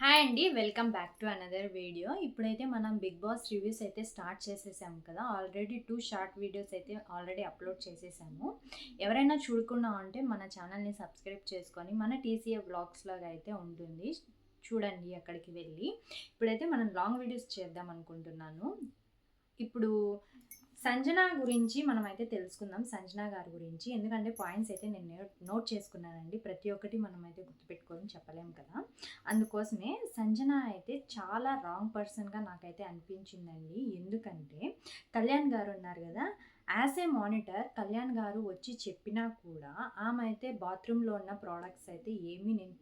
Hi అండి. Welcome back to another video. ఇప్పుడైతే మనం 'బిగ్ బాస్' రివ్యూస్ అయితే స్టార్ట్ చేసేసాము కదా! ఆల్రెడీ 2 షార్ట్ వీడియోస్ అయితే ఆల్రెడీ అప్లోడ్ చేసేసాము. ఎవరైనా చూడకుండా ఉంటే మన ఛానల్‌ని సబ్స్క్రైబ్ చేసుకొని మన టీసీఏ వ్లాగ్స్ లాగా అయితే ఉంటుంది. చూడండి అక్కడికి వెళ్ళి. ఇప్పుడైతే మనం లాంగ్ వీడియోస్ చేద్దాం అనుకుంటున్నాను. ఇప్పుడు సంజన గురించి మనమైతే తెలుసుకుందాం. సంజన గారి గురించి. ఎందుకంటే పాయింట్స్ అయితే నేను నోట్ చేసుకున్నానండి. ప్రతి ఒక్కటి మనమైతే గుర్తుపెట్టుకొని చెప్పలేము కదా! అందుకోసమే సంజన అయితే చాలా రాంగ్ పర్సన్‌గా నాకైతే అనిపించిందండి. ఎందుకంటే కళ్యాణ్ గారు ఉన్నారు గదా! యాస్ ఏ మానిటర్ కళ్యాణ్ గారు వచ్చి చెప్పినా కూడా ఆమె అయితే బాత్రూంలో ఉన్న ప్రోడక్ట్స్ అయితే ఏమీ నేను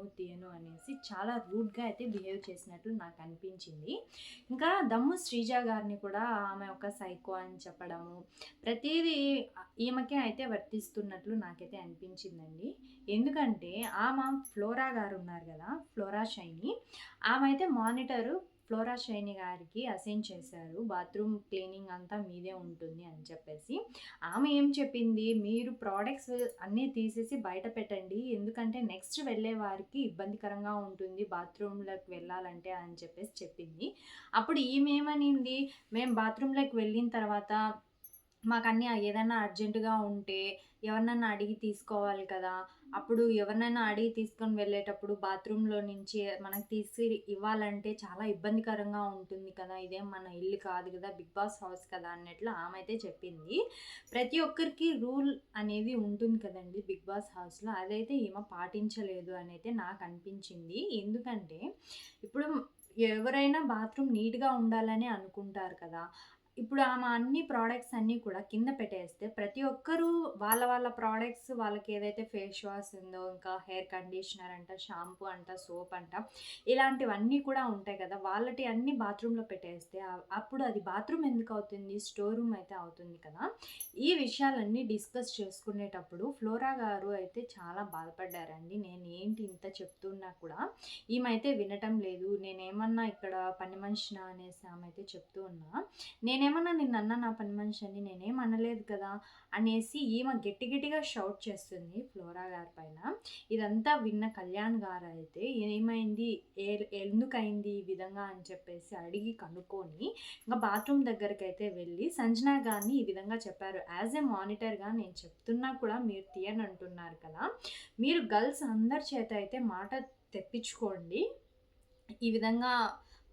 తీయను అనేసి చాలా రూడ్‌గా అయితే బిహేవ్ చేసినట్లు నాకు అనిపించింది. ఇంకా దమ్ము శ్రీజ గారిని కూడా ఆమె ఒక సైకో అని చెప్పడము, ప్రతీదీ ఈమెకే అయితే వర్తిస్తున్నట్లు నాకైతే అనిపించిందండి. ఎందుకంటే ఆమె ఫ్లోరా గారు ఉన్నారు గదా! ఫ్లోరా షైని ఆమె అయితే మానిటరు ఫ్లోరా షైని గారికి అసైన్ చేశారు. బాత్రూమ్ క్లీనింగ్ అంతా మీదే ఉంటుంది అని చెప్పేసి. ఆమె ఏం చెప్పింది, మీరు ప్రొడక్ట్స్ అన్నీ తీసేసి బయట పెట్టండి. ఎందుకంటే నెక్స్ట్ వెళ్ళే వారికి ఇబ్బందికరంగా ఉంటుంది బాత్రూమ్‌లోకి వెళ్ళాలంటే అని చెప్పేసి చెప్పింది. అప్పుడు ఈమె ఏమనింది, మేము బాత్రూమ్‌లోకి వెళ్ళిన తర్వాత మాకన్నీ ఏదన్నా అర్జెంట్‌గా ఉంటే ఎవరినన్నా అడిగి తీసుకోవాలి కదా! అప్పుడు ఎవరినైనా అడిగి తీసుకొని వెళ్ళేటప్పుడు బాత్రూమ్‌లో నుంచి మనకు తీసి ఇవ్వాలంటే చాలా ఇబ్బందికరంగా ఉంటుంది కదా! ఇదేం మన ఇల్లు కాదు కదా! బిగ్ బాస్ హౌస్ కదా! అన్నట్లు ఆమె అయితే చెప్పింది. ప్రతి ఒక్కరికి రూల్ అనేది ఉంటుంది కదండీ బిగ్ బాస్ హౌస్‌లో. అదైతే ఈమె పాటించలేదు అనైతే నాకు అనిపించింది. ఎందుకంటే ఇప్పుడు ఎవరైనా బాత్రూమ్ నీట్‌గా ఉండాలనే అనుకుంటారు కదా! ఇప్పుడు ఆమె అన్ని ప్రొడక్ట్స్ అన్నీ కూడా కింద పెట్టేస్తే ప్రతి ఒక్కరు వాళ్ళ వాళ్ళ ప్రొడక్ట్స్ వాళ్ళకి ఏదైతే ఫేస్ వాష్ ఉందో, ఇంకా హెయిర్ కండిషనర్ అంట, షాంపూ అంట, సోప్ అంట ఇలాంటివన్నీ కూడా ఉంటాయి కదా! వాళ్ళటి అన్నీ బాత్రూమ్‌లో పెట్టేస్తే అప్పుడు అది బాత్రూమ్ ఎందుకు అవుతుంది? స్టోర్ రూమ్ అయితే అవుతుంది కదా! ఈ విషయాలన్నీ డిస్కస్ చేసుకునేటప్పుడు ఫ్లోరా గారు అయితే చాలా బాధపడ్డారండి. నేను ఏంటి ఇంత చెప్తున్నా కూడా ఈమె అయితే వినటం లేదు. నేనేమన్నా ఇక్కడ పని మనిషినా అనేసి ఆమె అయితే చెప్తూ ఉన్నా. నేనేమన్నా నిన్నన్నా నా పని మనిషి అని నేనేం అనలేదు కదా! అనేసి ఈమె గట్టి గట్టిగా షౌట్ చేస్తుంది ఫ్లోరా గారి పైన. ఇదంతా విన్న కళ్యాణ్ గారైతే ఏమైంది? ఎందుకయింది ఈ విధంగా అని చెప్పేసి అడిగి కనుక్కొని ఇంక బాత్రూమ్ దగ్గరకైతే వెళ్ళి సంజన గారిని ఈ విధంగా చెప్పారు. యాస్ ఏ మానిటర్‌గా నేను చెప్తున్నా కూడా మీరు తీయనంటున్నారు కదా! మీరు గర్ల్స్ అందరి చేత అయితే మాట తెప్పించుకోండి. ఈ విధంగా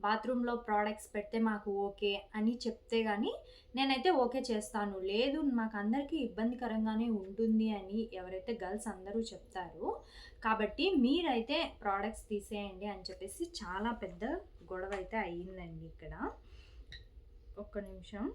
బాత్రూమ్‌లో ప్రొడక్ట్స్ పెడితే మాకు ఓకే అని చెప్తే గాని, నేనైతే ఓకే చేస్తాను. లేదు మాకందరికీ ఇబ్బందికరంగానే ఉంటుంది అని ఎవరైతే గర్ల్స్ అందరూ చెప్తారో, కాబట్టి మీరైతే ప్రొడక్ట్స్ తీసేయండి అని చెప్పేసి చాలా పెద్ద గొడవైతే అయిందండి ఇక్కడ. ఒక్క నిమిషం.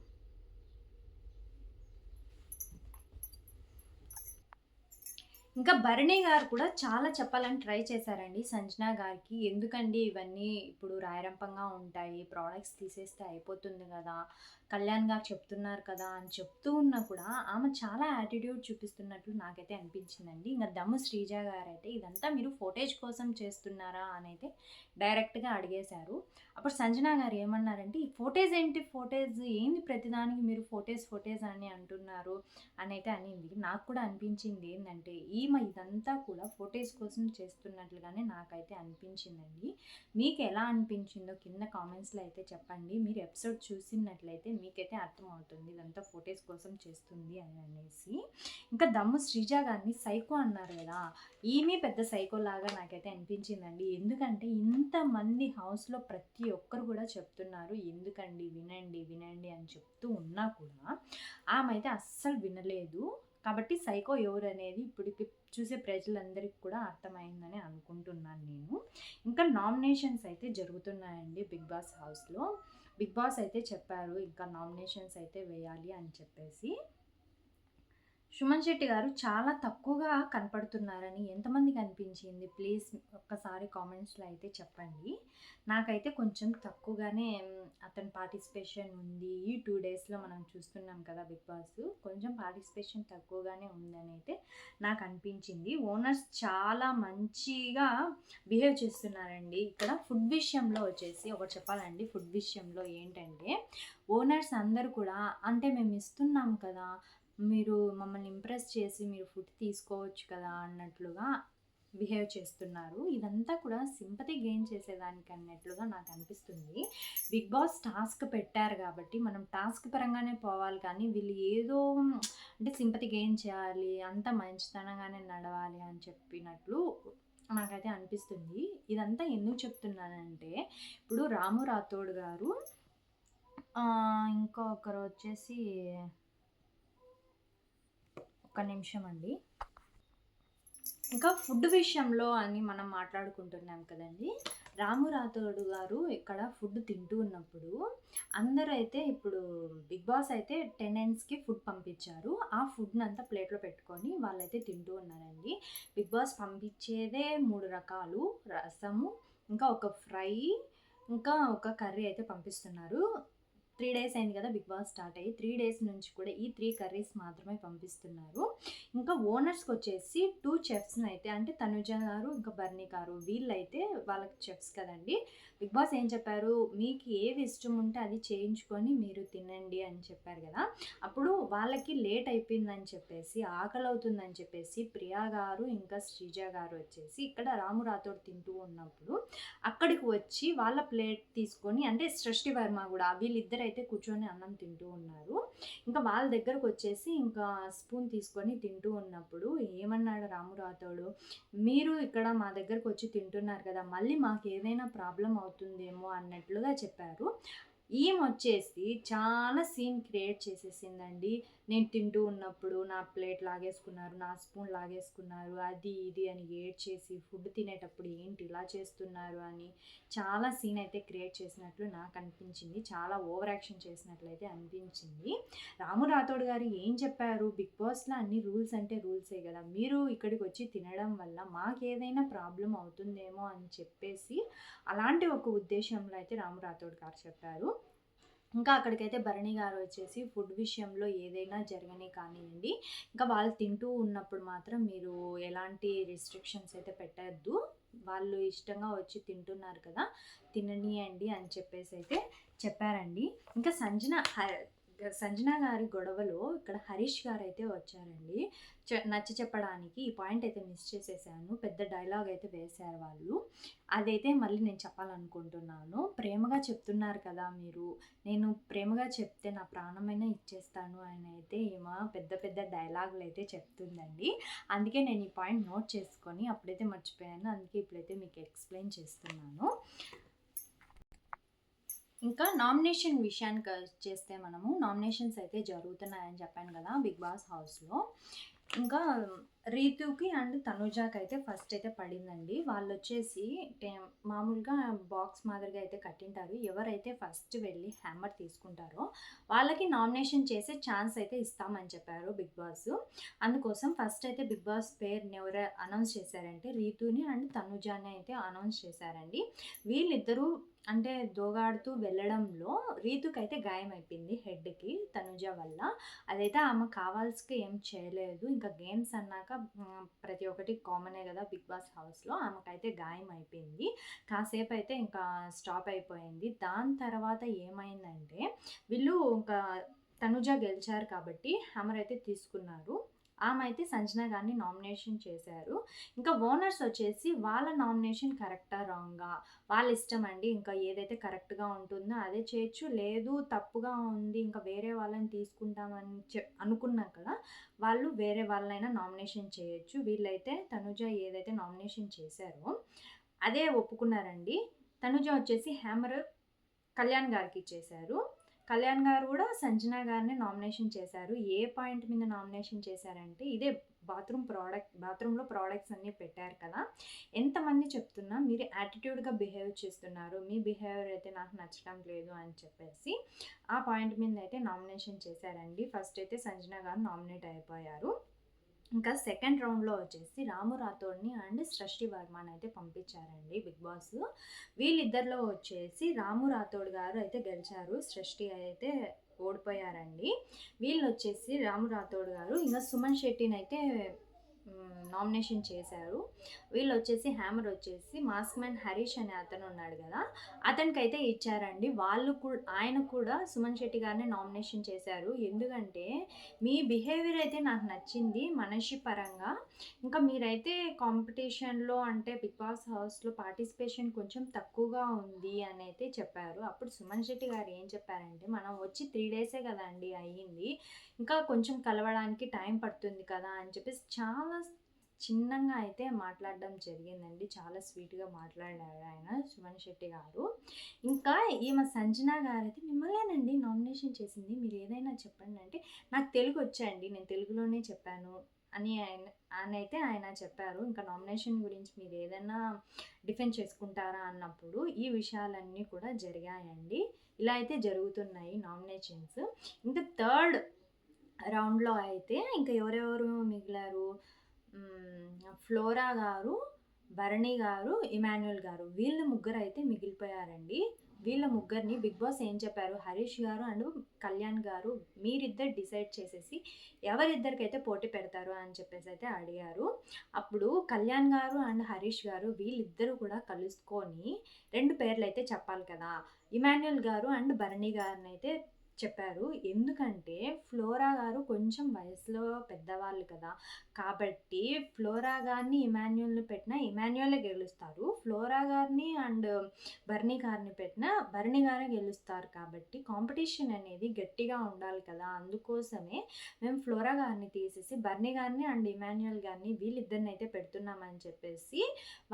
ఇంకా భరణి గారు కూడా చాలా చెప్పాలని ట్రై చేశారండి సంజన గారికి. ఎందుకండి ఇవన్నీ ఇప్పుడు రాయరంపంగా ఉంటాయి. ప్రొడక్ట్స్ తీసేస్తే అయిపోతుంది గదా! కళ్యాణ్ గారు చెప్తున్నారు కదా! అని చెప్తూ ఉన్నా కూడా ఆమె చాలా యాటిట్యూడ్ చూపిస్తున్నట్లు నాకైతే అనిపించిందండి. ఇంక దమ్ము శ్రీజ గారైతే ఇదంతా మీరు ఫుటేజ్ కోసం చేస్తున్నారా? అనైతే డైరెక్ట్‌గా అడిగేశారు. అప్పుడు సంజన గారు ఏమన్నారంటే, "ఈ ఫుటేజ్ ఏంటి ఫుటేజ్? ఏంది ప్రతిదానికి మీరు ఫుటేజ్ అని అంటున్నారు?" అనైతే అనింది. నాకు కూడా అనిపించింది ఏందంటే, ఈమె ఇదంతా కూడా ఫుటేజ్ కోసం చేస్తున్నట్లుగానే నాకైతే అనిపించిందండి. మీకెలా అనిపించిందో కింద కామెంట్స్‌లో అయితే చెప్పండి. మీరు ఎపిసోడ్ చూసినట్లయితే మీకైతే అర్థమవుతుంది. ఇదంతా ఫుటేజ్ కోసం చేస్తుంది అని అనేసి. ఇంకా దమ్ము శ్రీజ గారిని సైకో అన్నారు గదా! ఈమె పెద్ద సైకోలాగా నాకైతే అనిపించిందండి. ఎందుకంటే ఇంతమంది హౌస్‌లో ప్రతి ఒక్కరు కూడా చెప్తున్నారు. ఎందుకండి వినండి అని చెప్తూ ఉన్నా కూడా ఆమె అయితే అస్సలు వినలేదు. కాబట్టి సైకో ఎవరనేది ఇప్పటికి చూసే ప్రజలందరికి కూడా అర్థమైందని అనుకుంటున్నాను నేను. ఇంకా నామినేషన్స్ అయితే జరుగుతున్నాయండి బిగ్ బాస్ హౌస్‌లో. బిగ్ బాస్ అయితే చెప్పారు ఇంకా నామినేషన్స్ అయితే వేయాలి అని చెప్పేసి. సుమన్ శెట్టి గారు చాలా తక్కువగా కనపడుతున్నారని ఎంతమందికి అనిపించింది? ప్లీజ్ ఒక్కసారి కామెంట్స్‌లో అయితే చెప్పండి. నాకైతే కొంచెం తక్కువగానే అతని పార్టిసిపేషన్ ఉంది. ఈ 2 డేస్‌లో మనం చూస్తున్నాం కదా! Big boss. కొంచెం పార్టిసిపేషన్ తక్కువగానే ఉందనైతే నాకు అనిపించింది. ఓనర్స్ చాలా మంచిగా బిహేవ్ చేస్తున్నారండి. ఇక్కడ ఫుడ్ విషయంలో వచ్చేసి ఒకటి చెప్పాలండి. ఫుడ్ విషయంలో ఏంటంటే ఓనర్స్ అందరూ కూడా అంటే మేము ఇస్తున్నాం కదా! మీరు మమ్మల్ని ఇంప్రెస్ చేసి మీరు ఫుడ్ తీసుకోవచ్చు కదా! అన్నట్లుగా బిహేవ్ చేస్తున్నారు. ఇదంతా కూడా సింపతి గెయిన్ చేసేదానికి అన్నట్లుగా నాకు అనిపిస్తుంది. బిగ్ బాస్ టాస్క్ పెట్టారు కాబట్టి మనం టాస్క్ పరంగానే పోవాలి కానీ వీళ్ళు ఏదో అంటే సింపతి గెయిన్ చేయాలి, అంతా మంచితనంగానే నడవాలి అని చెప్పినట్లు నాకైతే అనిపిస్తుంది. ఇదంతా ఎందుకు చెప్తున్నానంటే ఇప్పుడు రాము రాథోడ్ గారు ఇంకొకరు వచ్చేసి ఒక్క నిమిషం అండి. ఇంకా ఫుడ్ విషయంలో అని మనం మాట్లాడుకుంటున్నాం కదండి. రాము రాథోడ్ గారు ఇక్కడ ఫుడ్ తింటూ ఉన్నప్పుడు అందరూ అయితే ఇప్పుడు బిగ్ బాస్ అయితే టెనెంట్స్కి ఫుడ్ పంపించారు. ఆ ఫుడ్ని అంతా ప్లేట్లో పెట్టుకొని వాళ్ళైతే తింటూ ఉన్నారండి. బిగ్ బాస్ పంపించేదే 3 రకాలు, రసము, ఇంకా ఒక ఫ్రై, ఇంకా ఒక కర్రీ అయితే పంపిస్తున్నారు. 3 డేస్ అయింది కదా బిగ్ బాస్ స్టార్ట్ అయ్యి. 3 డేస్ నుంచి కూడా ఈ 3 కర్రీస్ మాత్రమే పంపిస్తున్నారు. ఇంకా ఓనర్స్కి వచ్చేసి 2 చెఫ్స్ని అయితే అంటే తనుజ గారు ఇంకా బర్నీ గారు వీళ్ళైతే వాళ్ళకి చెఫ్స్ కదండి. బిగ్ బాస్ ఏం చెప్పారు, మీకు ఏది ఇష్టం ఉంటే అది చేయించుకొని మీరు తినండి అని చెప్పారు కదా. అప్పుడు వాళ్ళకి లేట్ అయిపోయిందని చెప్పేసి, ఆకలి అవుతుందని చెప్పేసి ప్రియా గారు ఇంకా శ్రీజ గారు వచ్చేసి ఇక్కడ రాము రాథోడ్ తింటూ ఉన్నప్పుడు అక్కడికి వచ్చి వాళ్ళ ప్లేట్ తీసుకొని అంటే సృష్టి వర్మ కూడా వీళ్ళిద్దరు అయితే కూర్చొని అన్నం తింటూ ఉన్నారు. ఇంకా వాళ్ళ దగ్గరకు వచ్చేసి ఇంకా స్పూన్ తీసుకొని తింటూ ఉన్నప్పుడు ఏమన్నాడు రాము రాథోడు, మీరు ఇక్కడ మా దగ్గరకు వచ్చి తింటున్నారు కదా, మళ్ళీ మాకు ఏదైనా ప్రాబ్లం అవుతుందేమో అన్నట్లుగా చెప్పారు. ఈమొచ్చేసి చాలా సీన్ క్రియేట్ చేసేసిందండి. నేను తింటూ ఉన్నప్పుడు నా ప్లేట్ లాగేసుకున్నారు, నా స్పూన్ లాగేసుకున్నారు, అది ఇది అని ఏడ్చేసి ఫుడ్ తినేటప్పుడు ఏంటి ఇలా చేస్తున్నారు అని చాలా సీన్ అయితే క్రియేట్ చేసినట్లు నాకు అనిపించింది. చాలా ఓవర్ యాక్షన్ చేసినట్లయితే అనిపించింది. రాము రాథోడ్ గారు ఏం చెప్పారు, బిగ్ బాస్లో అన్ని రూల్స్ అంటే రూల్సే కదా, మీరు ఇక్కడికి వచ్చి తినడం వల్ల మాకేదైనా ప్రాబ్లం అవుతుందేమో అని చెప్పేసి అలాంటి ఒక ఉద్దేశంలో అయితే రాము రాథోడ్ గారు చెప్పారు. ఇంకా అక్కడికైతే భరణి గారు వచ్చేసి ఫుడ్ విషయంలో ఏదైనా జరగని కానివ్వండి, ఇంకా వాళ్ళు తింటూ ఉన్నప్పుడు మాత్రం మీరు ఎలాంటి రిస్ట్రిక్షన్స్ అయితే పెట్టద్దు, వాళ్ళు ఇష్టంగా వచ్చి తింటున్నారు కదా తిననీయండి అని చెప్పేసి అయితే చెప్పారండి. ఇంకా సంజన గారి గొడవలో ఇక్కడ హరీష్ గారు అయితే వచ్చారండి నచ్చ చెప్పడానికి. ఈ పాయింట్ అయితే మిస్ చేసేసాను, పెద్ద డైలాగ్ అయితే వేశారు వాళ్ళు. అదైతే మళ్ళీ నేను చెప్పాలనుకుంటున్నాను. ప్రేమగా చెప్తున్నారు కదా మీరు, నేను ప్రేమగా చెప్తే నా ప్రాణమైనా ఇచ్చేస్తాను అని అయితే ఈమె పెద్ద పెద్ద డైలాగులు అయితే చెప్తుందండి. అందుకే నేను ఈ పాయింట్ నోట్ చేసుకొని అప్పుడైతే మర్చిపోయాను, అందుకే ఇప్పుడైతే మీకు ఎక్స్ప్లెయిన్ చేస్తున్నాను. ఇంకా నామినేషన్ విషయానికి వచ్చేస్తే మనము నామినేషన్స్ అయితే జరుగుతున్నాయని చెప్పాను కదా బిగ్ బాస్ హౌస్లో. ఇంకా రీతుకి అండ్ తనుజాకి అయితే ఫస్ట్ అయితే పడిందండి. వాళ్ళు వచ్చేసి మామూలుగా బాక్స్ మాదిరిగా అయితే కట్టింటారు. ఎవరైతే ఫస్ట్ వెళ్ళి హ్యామర్ తీసుకుంటారో వాళ్ళకి నామినేషన్ చేసే ఛాన్స్ అయితే ఇస్తామని చెప్పారు బిగ్ బాస్. అందుకోసం ఫస్ట్ అయితే బిగ్ బాస్ పేరుని ఎవరు అనౌన్స్ చేశారంటే రీతుని అండ్ తనుజాని అయితే అనౌన్స్ చేశారండి. వీళ్ళిద్దరూ అంటే దోగాడుతూ వెళ్ళడంలో రీతుకైతే గాయం అయిపోయింది హెడ్కి తనుజ వల్ల. అదైతే ఆమె కావాల్సి ఏం చేయలేదు. ఇంకా గేమ్స్ అన్నాక ప్రతి ఒక్కటి కామనే కదా బిగ్ బాస్ హౌస్లో. ఆమెకైతే గాయం అయిపోయింది, కాసేపు అయితే ఇంకా స్టాప్ అయిపోయింది. దాని తర్వాత ఏమైందంటే వీళ్ళు ఇంకా తనుజ గెలిచారు కాబట్టి హ్యామర్ అయితే తీసుకున్నారు. ఆమె అయితే సంజన గారిని నామినేషన్ చేశారు. ఇంకా ఓనర్స్ వచ్చేసి వాళ్ళ నామినేషన్ కరెక్టా రాంగా వాళ్ళ ఇష్టం అండి, ఇంకా ఏదైతే కరెక్ట్గా ఉంటుందో అదే చేయొచ్చు, లేదు తప్పుగా ఉంది ఇంకా వేరే వాళ్ళని తీసుకుంటామని అనుకున్నాం కదా వాళ్ళు వేరే వాళ్ళైనా నామినేషన్ చేయొచ్చు. వీళ్ళైతే తనుజ ఏదైతే నామినేషన్ చేశారో అదే ఒప్పుకున్నారండి. తనుజ వచ్చేసి హ్యామర్ కళ్యాణ్ గారికి ఇచ్చేశారు. కళ్యాణ్ గారు కూడా సంజన గారిని నామినేషన్ చేశారు. ఏ పాయింట్ మీద నామినేషన్ చేశారంటే ఇదే బాత్రూంలో ప్రోడక్ట్స్ అన్నీ పెట్టారు కదా, ఎంతమంది చెప్తున్నా మీరు యాటిట్యూడ్గా బిహేవ్ చేస్తున్నారు, మీ బిహేవియర్ అయితే నాకు నచ్చడం లేదు అని చెప్పేసి ఆ పాయింట్ మీద అయితే నామినేషన్ చేశారండి. ఫస్ట్ అయితే సంజన గారు నామినేట్ అయిపోయారు. ఇంకా సెకండ్ రౌండ్లో వచ్చేసి రాము రాథోడ్ని అండ్ సృష్టి వర్మని అయితే పంపించారండి బిగ్ బాస్. వీళ్ళిద్దరిలో వచ్చేసి రాము రాథోడ్ గారు అయితే గెలిచారు, సృష్టి అయితే ఓడిపోయారండి. వీళ్ళు వచ్చేసి రాము రాథోడ్ గారు ఇంకా సుమన్ శెట్టిని అయితే నామినేషన్ చేశారు. వీళ్ళు వచ్చేసి హ్యామర్ వచ్చేసి మాస్క్ మ్యాన్ హరీష్ అనే అతను ఉన్నాడు కదా, అతనికైతే ఇచ్చారండి. ఆయన కూడా సుమన్ శెట్టి గారిని నామినేషన్ చేశారు. ఎందుకంటే మీ బిహేవియర్ అయితే నాకు నచ్చింది మనిషి పరంగా. ఇంకా మీరైతే కాంపిటీషన్లో అంటే బిగ్ బాస్ హౌస్లో పార్టిసిపేషన్ కొంచెం తక్కువగా ఉంది అని అయితే చెప్పారు. అప్పుడు సుమన్ శెట్టి గారు ఏం చెప్పారంటే, మనం వచ్చి 3 డేసే కదండి అయ్యింది, ఇంకా కొంచెం కలవడానికి టైం పడుతుంది కదా అని చెప్పేసి చాలా చిన్నగా అయితే మాట్లాడడం జరిగిందండి. చాలా స్వీట్గా మాట్లాడారు ఆయన సుమన్ శెట్టి గారు. ఇంకా ఈమె సంజన గారైతే మిమ్మల్నేనండి నామినేషన్ చేసింది, మీరు ఏదైనా చెప్పండి అంటే, నాకు తెలుగు వచ్చండి, నేను తెలుగులోనే చెప్పాను అని ఆయన చెప్పారు. ఇంకా నామినేషన్ గురించి మీరు ఏదైనా డిఫెండ్ చేసుకుంటారా అన్నప్పుడు ఈ విషయాలన్నీ కూడా జరిగాయండి. ఇలా అయితే జరుగుతున్నాయి నామినేషన్స్. ఇంకా థర్డ్ రౌండ్‌లో అయితే ఇంకా ఎవరెవరు మిగిలారు, ఫ్లోరా గారు, భరణి గారు, ఇమాన్యుయల్ గారు, వీళ్ళు ముగ్గురైతే మిగిలిపోయారండి. వీళ్ళ ముగ్గురిని బిగ్ బాస్ ఏం చెప్పారు, హరీష్ గారు అండ్ కళ్యాణ్ గారు మీరిద్దరు డిసైడ్ చేసేసి ఎవరిద్దరికైతే పోటీ పెడతారు అని చెప్పేసి అయితే అడిగారు. అప్పుడు కళ్యాణ్ గారు అండ్ హరీష్ గారు వీళ్ళిద్దరూ కూడా కలుసుకొని 2 పేర్లు అయితే చెప్పాలి కదా. ఇమాన్యుయల్ గారు అండ్ భరణి గారిని అయితే చెప్పారు. ఎందుకంటే ఫ్లోరా గారు కొంచెం వయసులో పెద్దవాళ్ళు కదా, కాబట్టి ఫ్లోరా గారిని ఇమాన్యుయల్ని పెట్టినా ఇమాన్యుయలే గెలుస్తారు. ఫ్లోరా గారిని అండ్ బర్నీ గారిని పెట్టినా బర్నీ గారే గెలుస్తారు. కాబట్టి కాంపిటీషన్ అనేది గట్టిగా ఉండాలి కదా, అందుకోసమే మేము ఫ్లోరా గారిని తీసేసి బర్నీ గారిని అండ్ ఇమాన్యుయల్ గారిని వీళ్ళిద్దరిని అయితే పెడుతున్నామని చెప్పేసి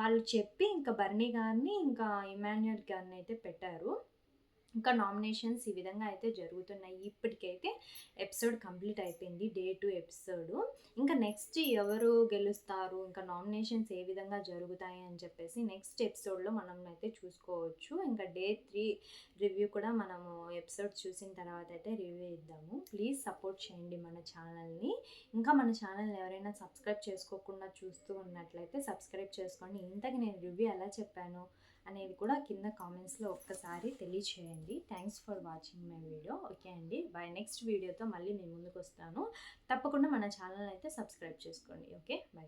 వాళ్ళు చెప్పి ఇంకా బర్నీ గారిని ఇంకా ఇమాన్యుయల్ గారిని అయితే పెట్టారు. ఇంకా నామినేషన్స్ ఈ విధంగా అయితే జరుగుతున్నాయి. ఇప్పటికైతే ఎపిసోడ్ కంప్లీట్ అయిపోయింది, డే 2 ఎపిసోడ్. ఇంకా నెక్స్ట్ ఎవరు గెలుస్తారు, ఇంకా నామినేషన్స్ ఏ విధంగా జరుగుతాయి అని చెప్పేసి నెక్స్ట్ ఎపిసోడ్లో మనం అయితే చూసుకోవచ్చు. ఇంకా డే 3 రివ్యూ కూడా మనము ఎపిసోడ్ చూసిన తర్వాత అయితే రివ్యూ ఇద్దాము. ప్లీజ్ సపోర్ట్ చేయండి మన ఛానల్ని. ఇంకా మన ఛానల్ని ఎవరైనా సబ్స్క్రైబ్ చేసుకోకుండా చూస్తూ ఉన్నట్లయితే సబ్స్క్రైబ్ చేసుకోండి. ఇంతకు నేను రివ్యూ ఎలా చెప్పాను అనేది కూడా కింద కామెంట్స్లో ఒక్కసారి తెలియచేయండి. Thanks for watching my video. Okay అండి, బై. నెక్స్ట్ వీడియోతో మళ్ళీ నేను ముందుకు వస్తాను. తప్పకుండా మన ఛానల్ అయితే సబ్స్క్రైబ్ చేసుకోండి. Okay, by.